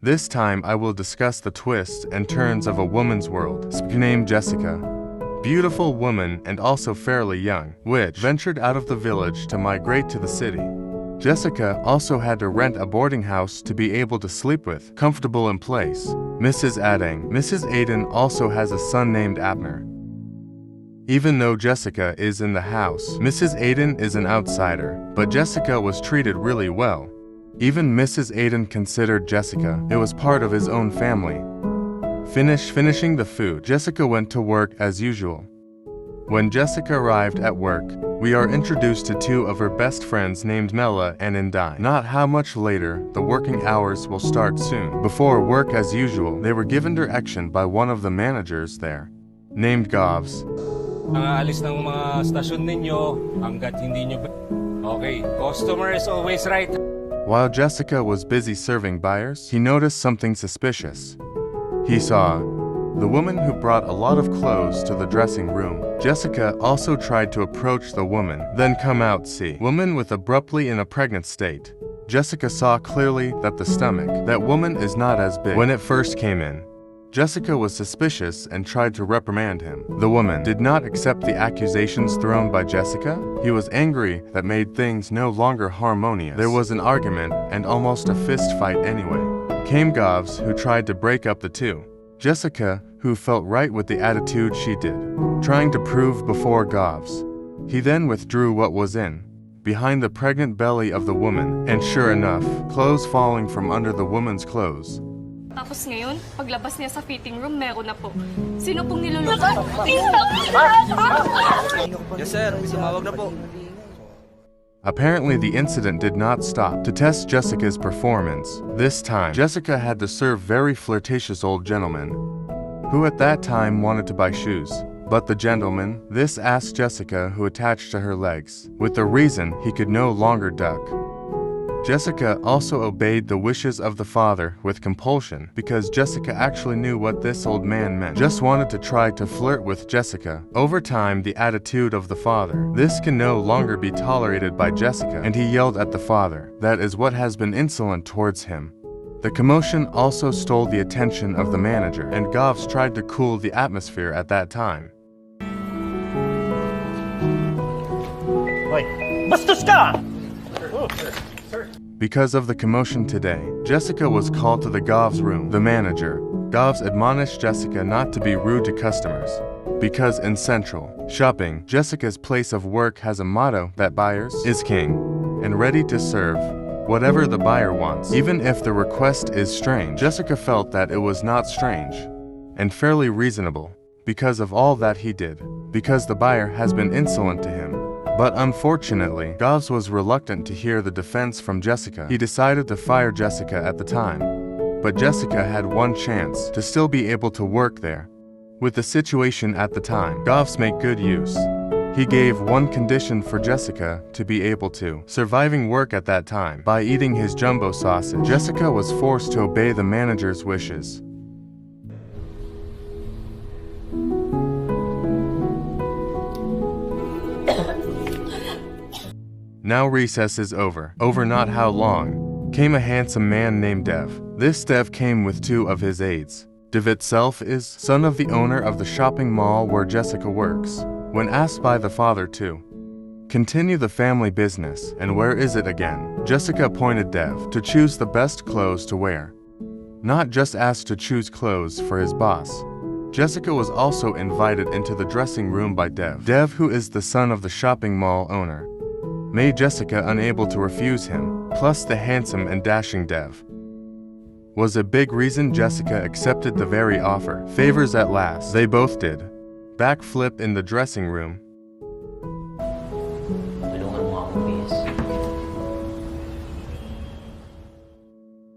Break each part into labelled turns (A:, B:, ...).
A: This time I will discuss the twists and turns of a woman's world, named Jessica. Beautiful woman and also fairly young, which ventured out of the village to migrate to the city. Jessica also had to rent a boarding house to be able to sleep with, comfortable in place. Mrs. Aiden also has a son named Abner. Even though Jessica is in the house, Mrs. Aiden is an outsider, but Jessica was treated really well. Even Mrs. Aiden considered Jessica. It was part of his own family. Finishing the food, Jessica went to work as usual. When Jessica arrived at work, we are introduced to two of her best friends named Mela and Inday. Not how much later, the working hours will start soon. Before work as usual, they were given direction by one of the managers there, named Govs.
B: Aalis ng mga stasyon ninyo hanggat hindi nyo... Okay, customer is always right.
A: While Jessica was busy serving buyers, he noticed something suspicious. He saw the woman who brought a lot of clothes to the dressing room. Jessica also tried to approach the woman, then come out see. Woman with abruptly in a pregnant state. Jessica saw clearly that the stomach, that woman is not as big. When it first came in, Jessica was suspicious and tried to reprimand him. The woman did not accept the accusations thrown by Jessica. He was angry that made things no longer harmonious. There was an argument and almost a fist fight anyway. Came Govs, who tried to break up the two. Jessica, who felt right with the attitude she did, trying to prove before Govs. He then withdrew what was in, behind the pregnant belly of the woman, and sure enough, clothes falling from under the woman's clothes.
C: Tapos ngayon, paglabas niya sa fitting room, meron na po. Sino pong niluluto?
B: Yes sir, sumawag na po.
A: Apparently the incident did not stop. To test Jessica's performance, this time, Jessica had to serve very flirtatious old gentleman, who at that time wanted to buy shoes. But the gentleman, this asked Jessica who attached to her legs, with the reason he could no longer duck. Jessica also obeyed the wishes of the father with compulsion because Jessica actually knew what this old man meant. Just wanted to try to flirt with Jessica. Over time, the attitude of the father. This can no longer be tolerated by Jessica, and he yelled at the father. That is what has been insolent towards him. The commotion also stole the attention of the manager, and Govs tried to cool the atmosphere at that time.
D: Wait, bastos ka!
A: Because of the commotion today, Jessica was called to the Govs room. The manager, Govs, admonished Jessica not to be rude to customers. Because in Central Shopping, Jessica's place of work has a motto that buyers is king and ready to serve whatever the buyer wants. Even if the request is strange, Jessica felt that it was not strange and fairly reasonable because of all that he did, because the buyer has been insolent to him. But unfortunately, Govs was reluctant to hear the defense from Jessica. He decided to fire Jessica at the time. But Jessica had one chance to still be able to work there. With the situation at the time, Govs made good use. He gave one condition for Jessica to be able to surviving work at that time by eating his jumbo sausage. Jessica was forced to obey the manager's wishes. Now recess is over. Over not how long, came a handsome man named Dev. This Dev came with two of his aides. Dev itself is son of the owner of the shopping mall where Jessica works. When asked by the father to continue the family business, and where is it again, Jessica appointed Dev to choose the best clothes to wear. Not just asked to choose clothes for his boss. Jessica was also invited into the dressing room by Dev. Dev, who is the son of the shopping mall owner, made Jessica unable to refuse him, plus the handsome and dashing Dev was a big reason Jessica accepted the very offer. Favors at last, they both did. Backflip in the dressing room.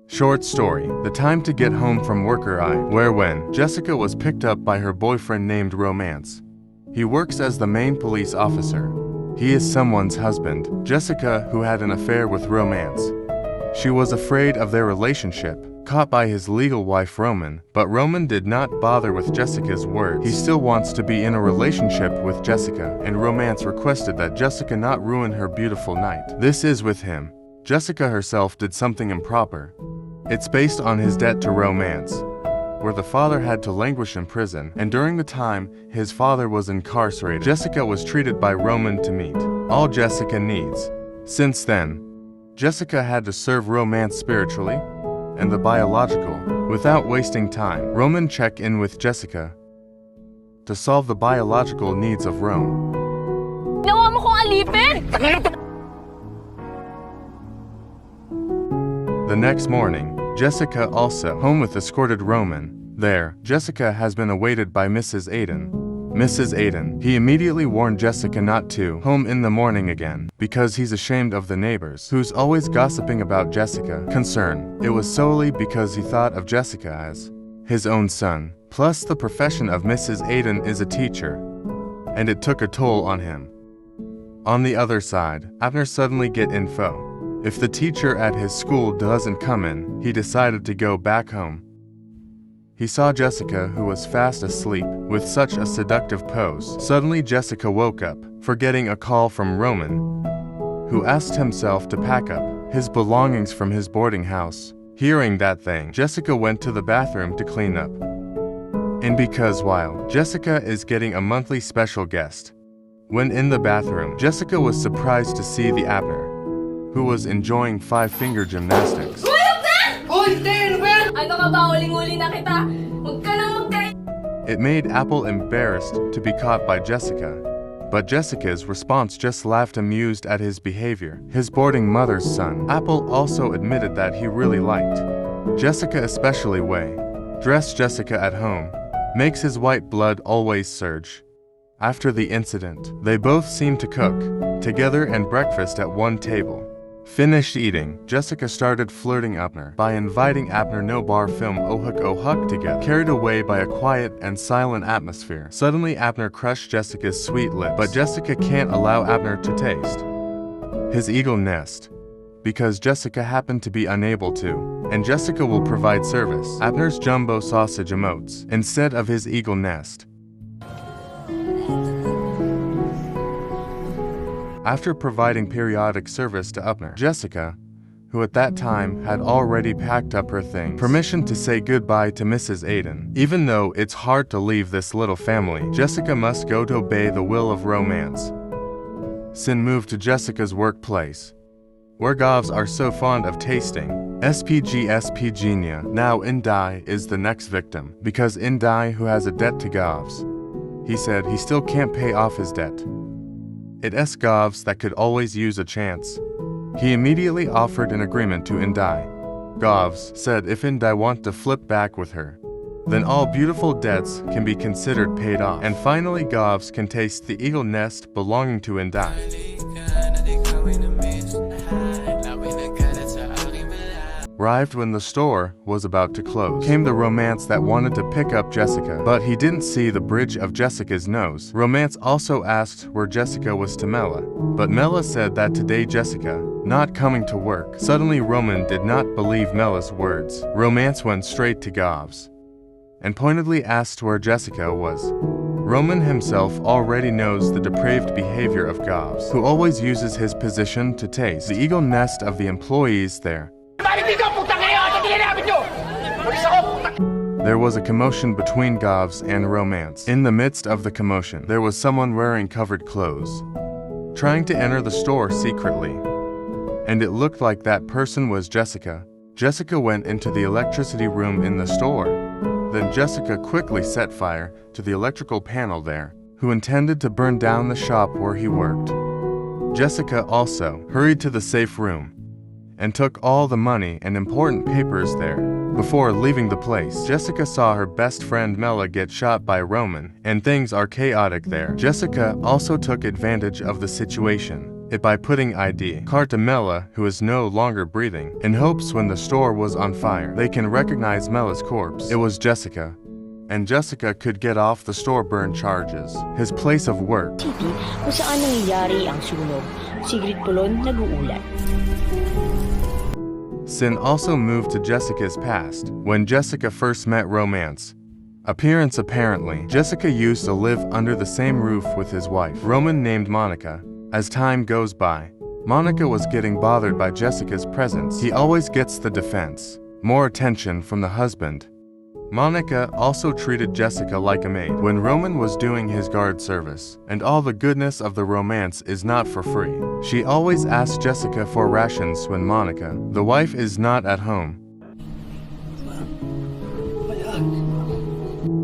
A: Short story, the time to get home from work arrived, where when Jessica was picked up by her boyfriend named Romance. He works as the main police officer. He is someone's husband. Jessica, who had an affair with Romance. She was afraid of their relationship, caught by his legal wife Roman, but Roman did not bother with Jessica's words. He still wants to be in a relationship with Jessica, and Romance requested that Jessica not ruin her beautiful night. This is with him. Jessica herself did something improper. It's based on his debt to Romance, where the father had to languish in prison, and during the time his father was incarcerated, Jessica was treated by Roman to meet all Jessica needs. Since then, Jessica had to serve Romance spiritually and the biological. Without wasting time, Roman checked in with Jessica to solve the biological needs of Rome.
C: Nawa mo kong alipin!
A: The next morning, Jessica also home with escorted Roman. There, Jessica has been awaited by Mrs. Aiden. Mrs. Aiden, he immediately warned Jessica not to home in the morning again, because he's ashamed of the neighbors, who's always gossiping about Jessica. Concern, it was solely because he thought of Jessica as his own son. Plus the profession of Mrs. Aiden is a teacher, and it took a toll on him. On the other side, Abner suddenly get info. If the teacher at his school doesn't come in, he decided to go back home. He saw Jessica, who was fast asleep, with such a seductive pose. Suddenly Jessica woke up, forgetting a call from Roman, who asked himself to pack up his belongings from his boarding house. Hearing that thing, Jessica went to the bathroom to clean up. And because while Jessica is getting a monthly special guest, when in the bathroom, Jessica was surprised to see the Abner, who was enjoying 5-finger gymnastics. It made Apple embarrassed to be caught by Jessica, but Jessica's response just laughed, amused at his behavior. His boarding mother's son, Apple, also admitted that he really liked Jessica, especially way dressed Jessica at home, makes his white blood always surge. After the incident, they both seemed to cook together and breakfast at one table. Finished eating, Jessica started flirting Abner by inviting Abner no bar film Ohuk together. Carried away by a quiet and silent atmosphere, suddenly Abner crushed Jessica's sweet lips, but Jessica can't allow Abner to taste his eagle nest, because Jessica happened to be unable to, and Jessica will provide service. Abner's jumbo sausage emotes instead of his eagle nest. After providing periodic service to Abner, Jessica, who at that time had already packed up her things, permission to say goodbye to Mrs. Aiden. Even though it's hard to leave this little family, Jessica must go to obey the will of Romance. Sin moved to Jessica's workplace, where govs are so fond of tasting SPGSPgenia. Now Indai is the next victim, because Indai, who has a debt to govs, he said he still can't pay off his debt. It's govs that could always use a chance. He immediately offered an agreement to Indai. Govs said if Indai want to flip back with her, then all beautiful debts can be considered paid off. And finally Govs can taste the eagle nest belonging to Indai. Arrived when the store was about to close. Came the Romance that wanted to pick up Jessica, but he didn't see the bridge of Jessica's nose. Romance also asked where Jessica was to Mela, but Mela said that today Jessica not coming to work. Suddenly Roman did not believe Mela's words. Romance went straight to Govs and pointedly asked where Jessica was. Roman himself already knows the depraved behavior of Govs, who always uses his position to taste the eagle nest of the employees there. There was a commotion between Govs and Romance. In the midst of the commotion, there was someone wearing covered clothes, trying to enter the store secretly. And it looked like that person was Jessica. Jessica went into the electricity room in the store. Then Jessica quickly set fire to the electrical panel there, who intended to burn down the shop where he worked. Jessica also hurried to the safe room and took all the money and important papers there. Before leaving the place, Jessica saw her best friend Mela get shot by Roman, and things are chaotic there. Jessica also took advantage of the situation by putting ID card to Mela, who is no longer breathing, in hopes when the store was on fire, they can recognize Mela's corpse. It was Jessica, and Jessica could get off the store burn charges. His place of work,
E: kung saan nangyayari ang sunog, Sigrid Polon nag-uulat.
A: Sin also moved to Jessica's past, when Jessica first met Romance. Appearance apparently, Jessica used to live under the same roof with his wife, Roman, named Monica. As time goes by, Monica was getting bothered by Jessica's presence. He always gets the defense, more attention from the husband. Monica also treated Jessica like a maid when Roman was doing his guard service, and all the goodness of the romance is not for free. She always asks Jessica for rations when Monica, the wife, is not at home.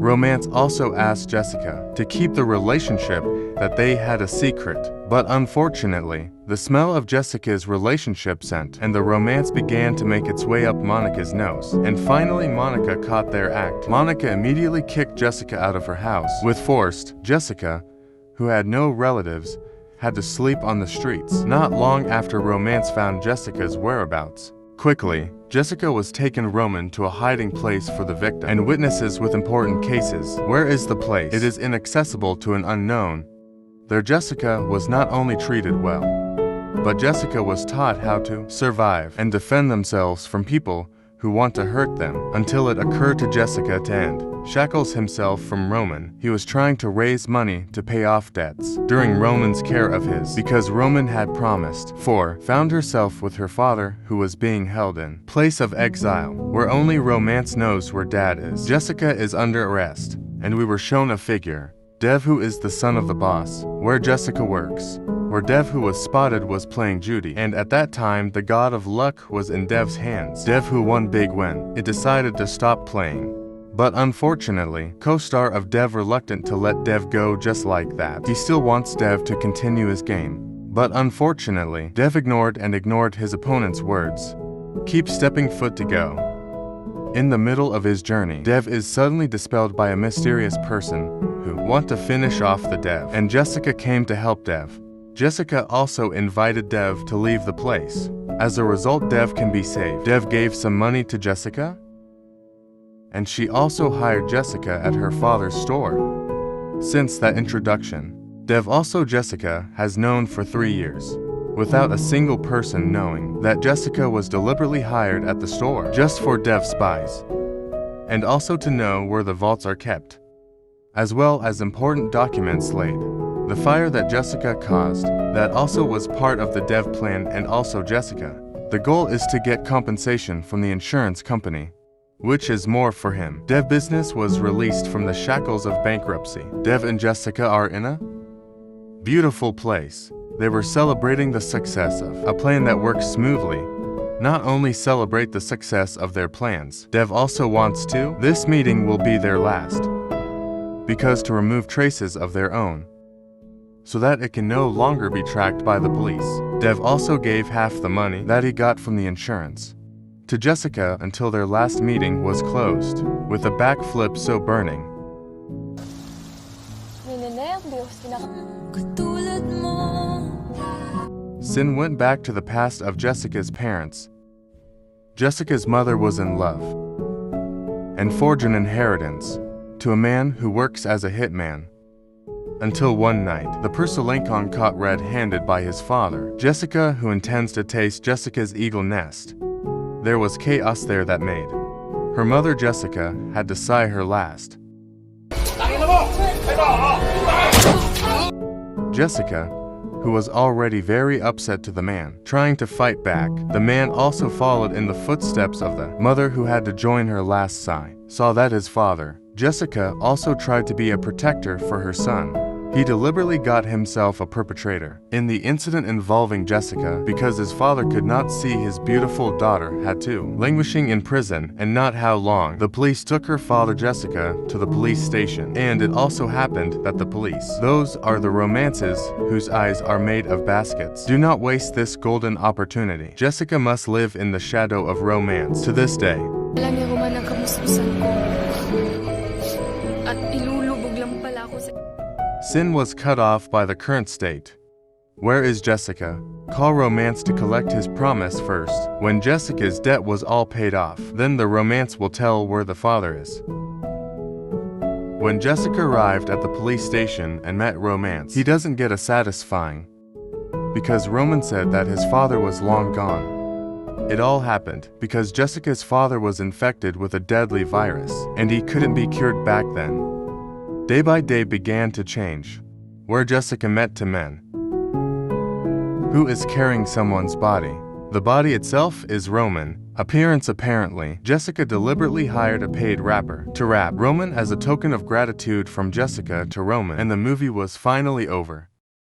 A: Romance also asked Jessica to keep the relationship, that they had a secret, but unfortunately, the smell of Jessica's relationship scent and the romance began to make its way up Monica's nose, and finally Monica caught their act. Monica immediately kicked Jessica out of her house with force. Jessica, who had no relatives, had to sleep on the streets. Not long after Romance found Jessica's whereabouts. Quickly, Jessica was taken Roman to a hiding place for the victim and witnesses with important cases. Where is the place? It is inaccessible to an unknown. There Jessica was not only treated well, but Jessica was taught how to survive and defend themselves from people who want to hurt them, until it occurred to Jessica to end shackles himself from Roman. He was trying to raise money to pay off debts during Roman's care of his, because Roman had promised. 4. Found herself with her father, who was being held in place of exile, where only Romance knows where dad is. Jessica is under arrest, and we were shown a figure, Dev, who is the son of the boss, where Jessica works, where Dev, who was spotted, was playing Judy, and at that time the god of luck was in Dev's hands. Dev, who won big win, it decided to stop playing. But unfortunately, co-star of Dev reluctant to let Dev go just like that. He still wants Dev to continue his game. But unfortunately, Dev ignored his opponent's words. Keep stepping foot to go. In the middle of his journey, Dev is suddenly dispelled by a mysterious person who want to finish off the Dev, and Jessica came to help Dev. Jessica also invited Dev to leave the place. As a result, Dev can be saved. Dev gave some money to Jessica, and she also hired Jessica at her father's store. Since that introduction, Dev also Jessica has known for 3 years, without a single person knowing that Jessica was deliberately hired at the store just for Dev's spies, and also to know where the vaults are kept, as well as important documents laid. The fire that Jessica caused, that also was part of the Dev plan, and also Jessica. The goal is to get compensation from the insurance company, which is more for him. Dev business was released from the shackles of bankruptcy. Dev and Jessica are in a beautiful place. They were celebrating the success of a plan that works smoothly. Not only celebrate the success of their plans, Dev also wants to. This meeting will be their last, because to remove traces of their own, so that it can no longer be tracked by the police. Dev also gave half the money that he got from the insurance to Jessica until their last meeting was closed, with a backflip so burning. Sin went back to the past of Jessica's parents. Jessica's mother was in love and forged an inheritance to a man who works as a hitman. Until one night, the Perselenkon caught red-handed by his father, Jessica, who intends to taste Jessica's eagle nest. There was chaos there that made her mother Jessica had to sigh her last. Jessica, who was already very upset to the man, trying to fight back. The man also followed in the footsteps of the mother who had to join her last sigh, saw that his father, Jessica, also tried to be a protector for her son. He deliberately got himself a perpetrator in the incident involving Jessica, because his father could not see his beautiful daughter had to languishing in prison, and not how long. The police took her father Jessica to the police station, and it also happened that the police, those are the romances whose eyes are made of baskets, do not waste this golden opportunity. Jessica must live in the shadow of romance to this day.
C: Alam niya Roman ang kamustusan ko. At ilulubog lang pala ako sa...
A: Sin was cut off by the current state. Where is Jessica? Call Romance to collect his promise first. When Jessica's debt was all paid off, then the Romance will tell where the father is. When Jessica arrived at the police station and met Romance, he doesn't get a satisfying, because Roman said that his father was long gone. It all happened because Jessica's father was infected with a deadly virus, and he couldn't be cured back then. Day by day began to change, where Jessica met two men. Who is carrying someone's body? The body itself is Roman. Appearance apparently, Jessica deliberately hired a paid rapper to rap Roman as a token of gratitude from Jessica to Roman, and the movie was finally over.